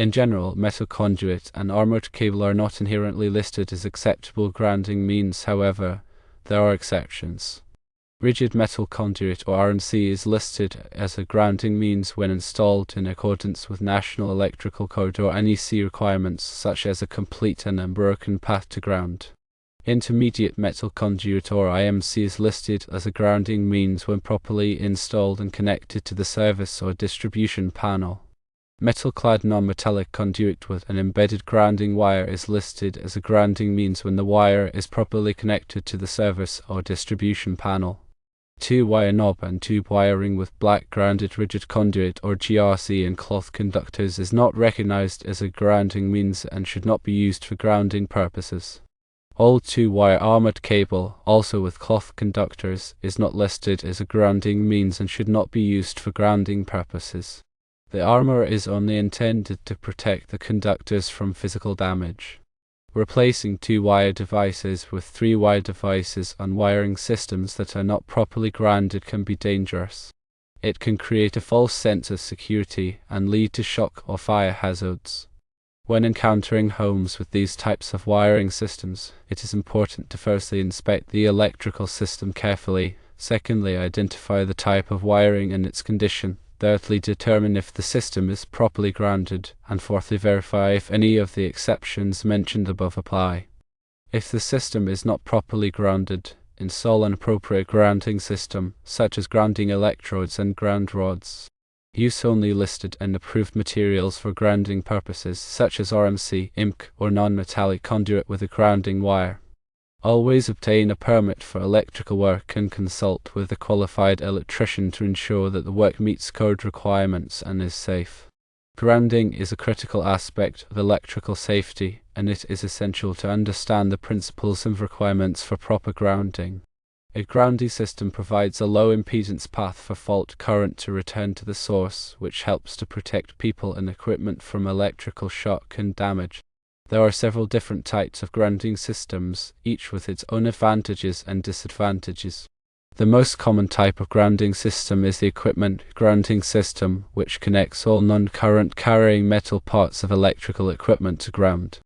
In general, metal conduit and armored cable are not inherently listed as acceptable grounding means. However, there are exceptions. Rigid metal conduit, or RMC, is listed as a grounding means when installed in accordance with National Electrical Code or NEC requirements, such as a complete and unbroken path to ground. Intermediate metal conduit, or IMC, is listed as a grounding means when properly installed and connected to the service or distribution panel. Metal-clad non-metallic conduit with an embedded grounding wire is listed as a grounding means when the wire is properly connected to the service or distribution panel. Two-wire knob and tube wiring with black grounded rigid conduit, or GRC, and cloth conductors is not recognized as a grounding means and should not be used for grounding purposes. All two-wire armored cable, also with cloth conductors, is not listed as a grounding means and should not be used for grounding purposes. The armor is only intended to protect the conductors from physical damage. Replacing two-wire devices with three-wire devices on wiring systems that are not properly grounded can be dangerous. It can create a false sense of security and lead to shock or fire hazards. When encountering homes with these types of wiring systems, it is important to firstly inspect the electrical system carefully, secondly identify the type of wiring and its condition, thirdly determine if the system is properly grounded, and fourthly verify if any of the exceptions mentioned above apply. If the system is not properly grounded, install an appropriate grounding system, such as grounding electrodes and ground rods. Use only listed and approved materials for grounding purposes, such as RMC, IMC, or non-metallic conduit with a grounding wire. Always obtain a permit for electrical work and consult with a qualified electrician to ensure that the work meets code requirements and is safe. Grounding is a critical aspect of electrical safety, and it is essential to understand the principles and requirements for proper grounding. A grounding system provides a low impedance path for fault current to return to the source, which helps to protect people and equipment from electrical shock and damage. There are several different types of grounding systems, each with its own advantages and disadvantages. The most common type of grounding system is the equipment grounding system, which connects all non-current carrying metal parts of electrical equipment to ground.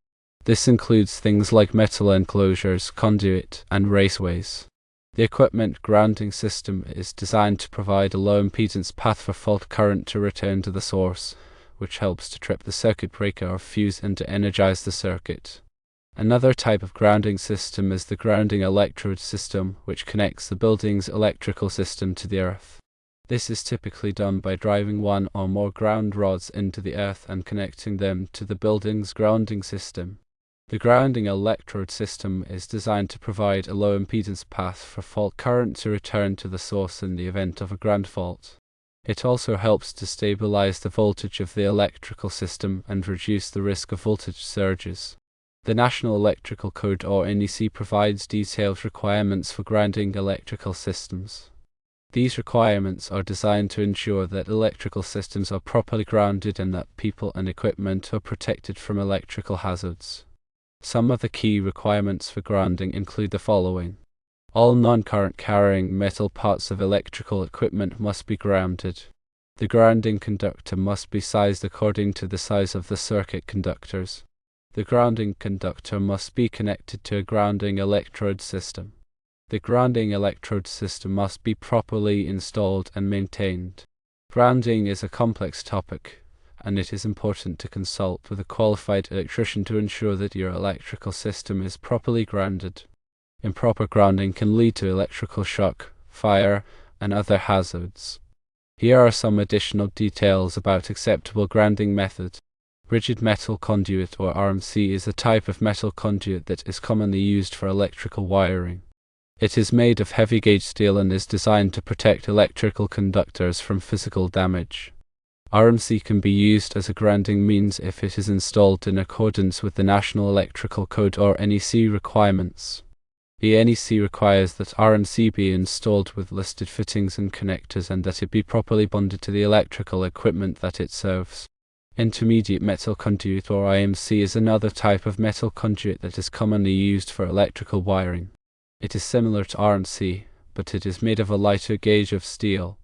This includes things like metal enclosures, conduit, and raceways. The equipment grounding system is designed to provide a low impedance path for fault current to return to the source, which helps to trip the circuit breaker or fuse and to energize the circuit. Another type of grounding system is the grounding electrode system, which connects the building's electrical system to the earth. This is typically done by driving one or more ground rods into the earth and connecting them to the building's grounding system. The grounding electrode system is designed to provide a low impedance path for fault current to return to the source in the event of a ground fault. It also helps to stabilize the voltage of the electrical system and reduce the risk of voltage surges. The National Electrical Code, or NEC, provides detailed requirements for grounding electrical systems. These requirements are designed to ensure that electrical systems are properly grounded and that people and equipment are protected from electrical hazards. Some of the key requirements for grounding include the following. All non-current carrying metal parts of electrical equipment must be grounded. The grounding conductor must be sized according to the size of the circuit conductors. The grounding conductor must be connected to a grounding electrode system. The grounding electrode system must be properly installed and maintained. Grounding is a complex topic, and it is important to consult with a qualified electrician to ensure that your electrical system is properly grounded. Improper grounding can lead to electrical shock, fire, and other hazards. Here are some additional details about acceptable grounding method. Rigid metal conduit, or RMC, is a type of metal conduit that is commonly used for electrical wiring. It is made of heavy-gauge steel and is designed to protect electrical conductors from physical damage. RMC can be used as a grounding means if it is installed in accordance with the National Electrical Code or NEC requirements. The NEC requires that RMC be installed with listed fittings and connectors and that it be properly bonded to the electrical equipment that it serves. Intermediate metal conduit, or IMC, is another type of metal conduit that is commonly used for electrical wiring. It is similar to RMC, but it is made of a lighter gauge of steel.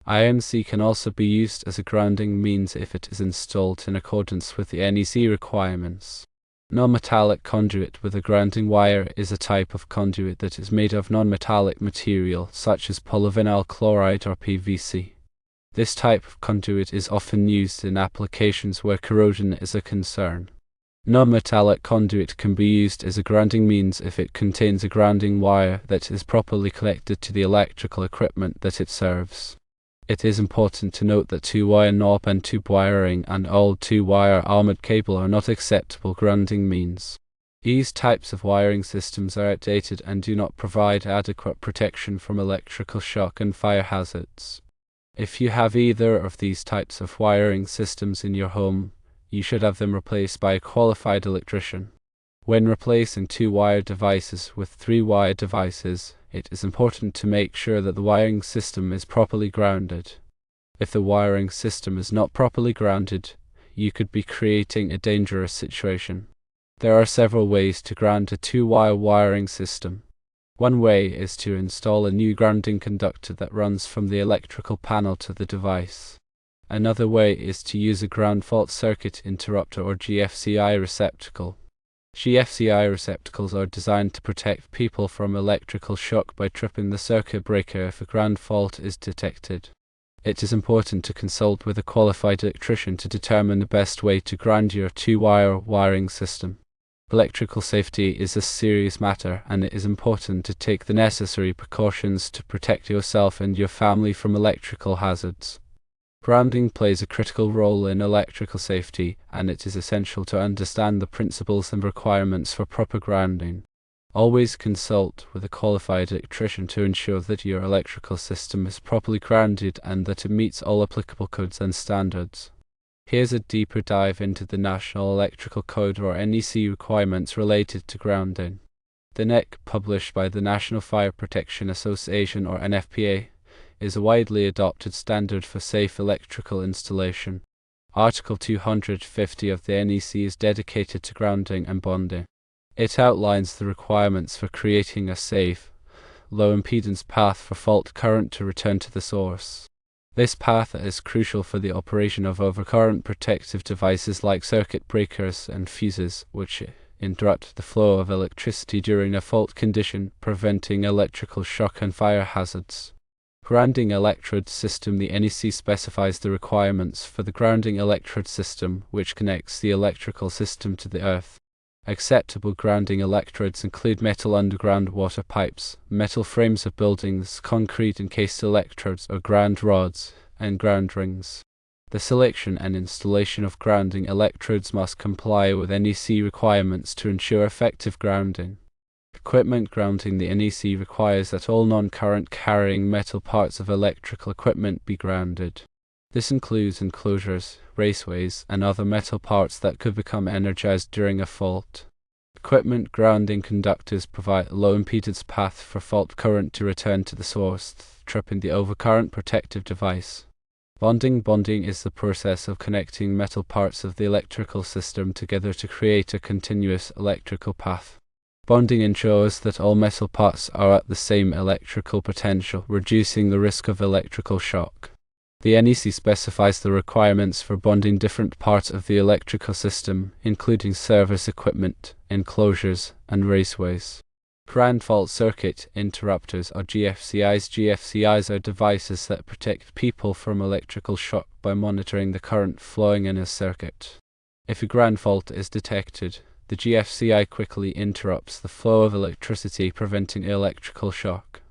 INC can also be used as a grounding means if it is installed in accordance with the NEC requirements. Non-metallic conduit with a grounding wire is a type of conduit that is made of non-metallic material such as polyvinyl chloride or PVC. This type of conduit is often used in applications where corrosion is a concern. Non-metallic conduit can be used as a grounding means if it contains a grounding wire that is properly connected to the electrical equipment that it serves. It is important to note that 2-wire knob and tube wiring and old 2-wire armored cable are not acceptable grounding means. These types of wiring systems are outdated and do not provide adequate protection from electrical shock and fire hazards. If you have either of these types of wiring systems in your home, you should have them replaced by a qualified electrician. When replacing 2-wire devices with 3-wire devices, it is important to make sure that the wiring system is properly grounded. If the wiring system is not properly grounded, you could be creating a dangerous situation. There are several ways to ground a 2-wire wiring system. One way is to install a new grounding conductor that runs from the electrical panel to the device. Another way is to use a ground fault circuit interrupter or GFCI receptacle. GFCI receptacles are designed to protect people from electrical shock by tripping the circuit breaker if a ground fault is detected. It is important to consult with a qualified electrician to determine the best way to ground your 2-wire wiring system. Electrical safety is a serious matter, and it is important to take the necessary precautions to protect yourself and your family from electrical hazards. Grounding plays a critical role in electrical safety, and it is essential to understand the principles and requirements for proper grounding. Always consult with a qualified electrician to ensure that your electrical system is properly grounded and that it meets all applicable codes and standards. Here's a deeper dive into the National Electrical Code or NEC requirements related to grounding. The NEC, published by the National Fire Protection Association or NFPA, is a widely adopted standard for safe electrical installation. Article 250 of the NEC is dedicated to grounding and bonding. It outlines the requirements for creating a safe, low-impedance path for fault current to return to the source. This path is crucial for the operation of overcurrent protective devices like circuit breakers and fuses, which interrupt the flow of electricity during a fault condition, preventing electrical shock and fire hazards. Grounding electrode system. The NEC specifies the requirements for the grounding electrode system, which connects the electrical system to the earth. Acceptable grounding electrodes include metal underground water pipes, metal frames of buildings, concrete encased electrodes or ground rods, and ground rings. The selection and installation of grounding electrodes must comply with NEC requirements to ensure effective grounding. Equipment grounding. The NEC requires that all non-current carrying metal parts of electrical equipment be grounded. This includes enclosures, raceways, and other metal parts that could become energized during a fault. Equipment grounding conductors provide a low-impedance path for fault current to return to the source, tripping the overcurrent protective device. Bonding. Bonding is the process of connecting metal parts of the electrical system together to create a continuous electrical path. Bonding ensures that all metal parts are at the same electrical potential, reducing the risk of electrical shock. The NEC specifies the requirements for bonding different parts of the electrical system, including service equipment, enclosures, and raceways. Ground fault circuit interrupters or GFCIs. GFCIs are devices that protect people from electrical shock by monitoring the current flowing in a circuit. If a ground fault is detected, the GFCI quickly interrupts the flow of electricity, preventing electrical shock.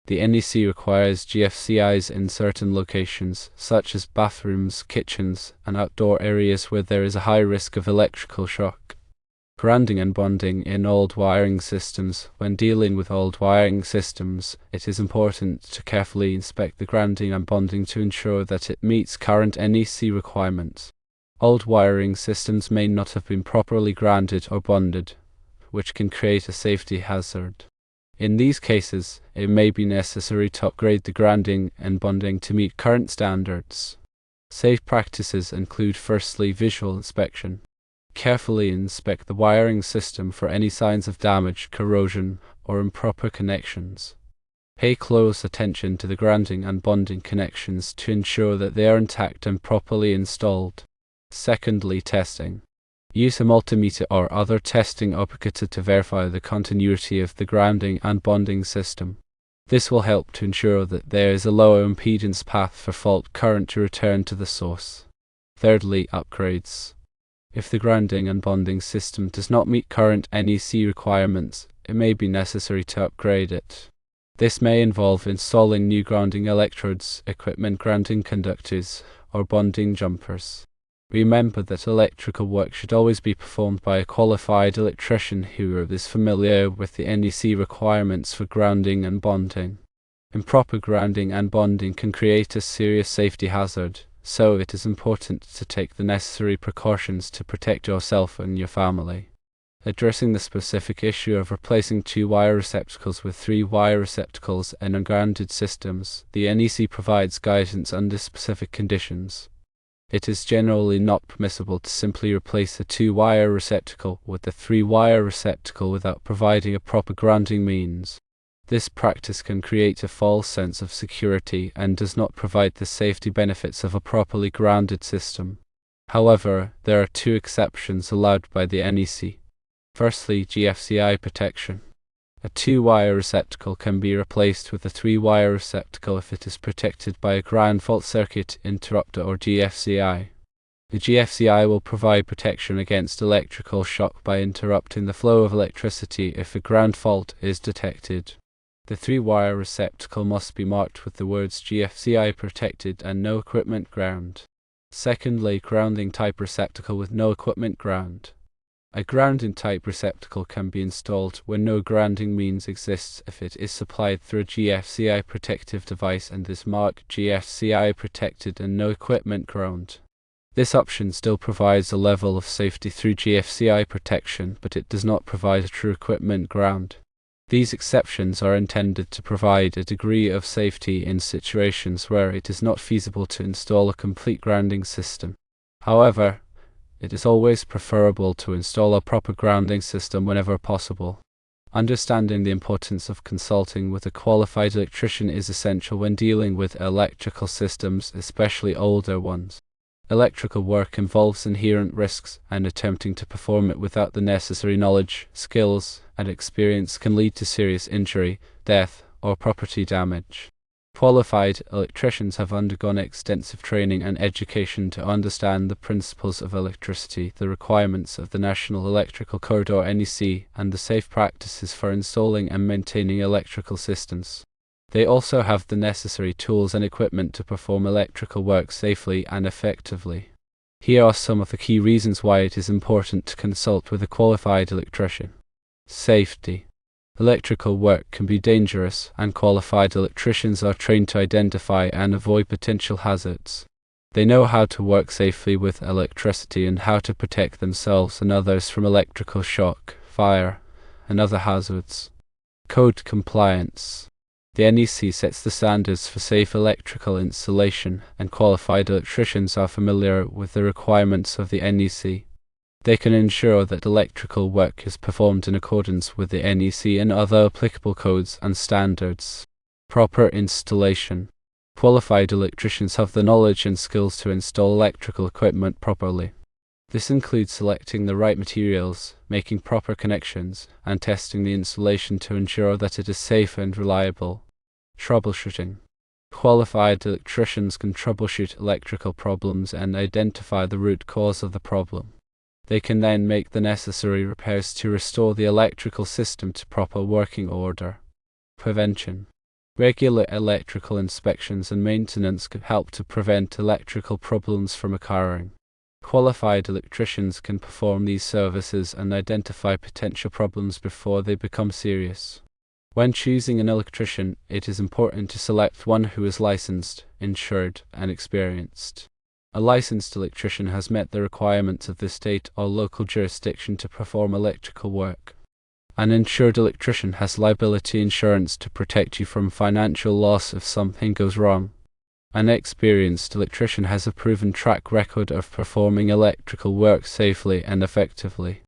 The NEC requires GFCIs in certain locations, such as bathrooms, kitchens, and outdoor areas where there is a high risk of electrical shock. Grounding and bonding in old wiring systems. When dealing with old wiring systems, it is important to carefully inspect the grounding and bonding to ensure that it meets current NEC requirements. Old wiring systems may not have been properly grounded or bonded, which can create a safety hazard. In these cases, it may be necessary to upgrade the grounding and bonding to meet current standards. Safe practices include firstly visual inspection. Carefully inspect the wiring system for any signs of damage, corrosion, or improper connections. Pay close attention to the grounding and bonding connections to ensure that they are intact and properly installed. Secondly, testing. Use a multimeter or other testing apparatus to verify the continuity of the grounding and bonding system. This will help to ensure that there is a low impedance path for fault current to return to the source. Thirdly, upgrades. If the grounding and bonding system does not meet current NEC requirements, it may be necessary to upgrade it. This may involve installing new grounding electrodes, equipment grounding conductors, or bonding jumpers. Remember that electrical work should always be performed by a qualified electrician who is familiar with the NEC requirements for grounding and bonding. Improper grounding and bonding can create a serious safety hazard, so it is important to take the necessary precautions to protect yourself and your family. Addressing the specific issue of replacing 2-wire receptacles with 3-wire receptacles in ungrounded systems, the NEC provides guidance under specific conditions. It is generally not permissible to simply replace a 2-wire receptacle with a 3-wire receptacle without providing a proper grounding means. This practice can create a false sense of security and does not provide the safety benefits of a properly grounded system. However, there are 2 exceptions allowed by the NEC. Firstly, GFCI protection. A 2-wire receptacle can be replaced with a 3-wire receptacle if it is protected by a ground fault circuit interrupter or GFCI. The GFCI will provide protection against electrical shock by interrupting the flow of electricity if a ground fault is detected. The 3-wire receptacle must be marked with the words GFCI protected and no equipment ground. Secondly, grounding type receptacle with no equipment ground. A grounding type receptacle can be installed when no grounding means exists if it is supplied through a GFCI protective device and is marked GFCI protected and no equipment ground. This option still provides a level of safety through GFCI protection, but it does not provide a true equipment ground. These exceptions are intended to provide a degree of safety in situations where it is not feasible to install a complete grounding system. However, it is always preferable to install a proper grounding system whenever possible. Understanding the importance of consulting with a qualified electrician is essential when dealing with electrical systems, especially older ones. Electrical work involves inherent risks, and attempting to perform it without the necessary knowledge, skills, and experience can lead to serious injury, death, or property damage. Qualified electricians have undergone extensive training and education to understand the principles of electricity, the requirements of the National Electrical Code or NEC, and the safe practices for installing and maintaining electrical systems. They also have the necessary tools and equipment to perform electrical work safely and effectively. Here are some of the key reasons why it is important to consult with a qualified electrician. Safety. Electrical work can be dangerous, and qualified electricians are trained to identify and avoid potential hazards. They know how to work safely with electricity and how to protect themselves and others from electrical shock, fire, and other hazards. Code compliance. The NEC sets the standards for safe electrical installation, and qualified electricians are familiar with the requirements of the NEC. They can ensure that electrical work is performed in accordance with the NEC and other applicable codes and standards. Proper installation. Qualified electricians have the knowledge and skills to install electrical equipment properly. This includes selecting the right materials, making proper connections, and testing the installation to ensure that it is safe and reliable. Troubleshooting. Qualified electricians can troubleshoot electrical problems and identify the root cause of the problem. They can then make the necessary repairs to restore the electrical system to proper working order. Prevention. Regular electrical inspections and maintenance can help to prevent electrical problems from occurring. Qualified electricians can perform these services and identify potential problems before they become serious. When choosing an electrician, it is important to select one who is licensed, insured, and experienced. A licensed electrician has met the requirements of the state or local jurisdiction to perform electrical work. An insured electrician has liability insurance to protect you from financial loss if something goes wrong. An experienced electrician has a proven track record of performing electrical work safely and effectively.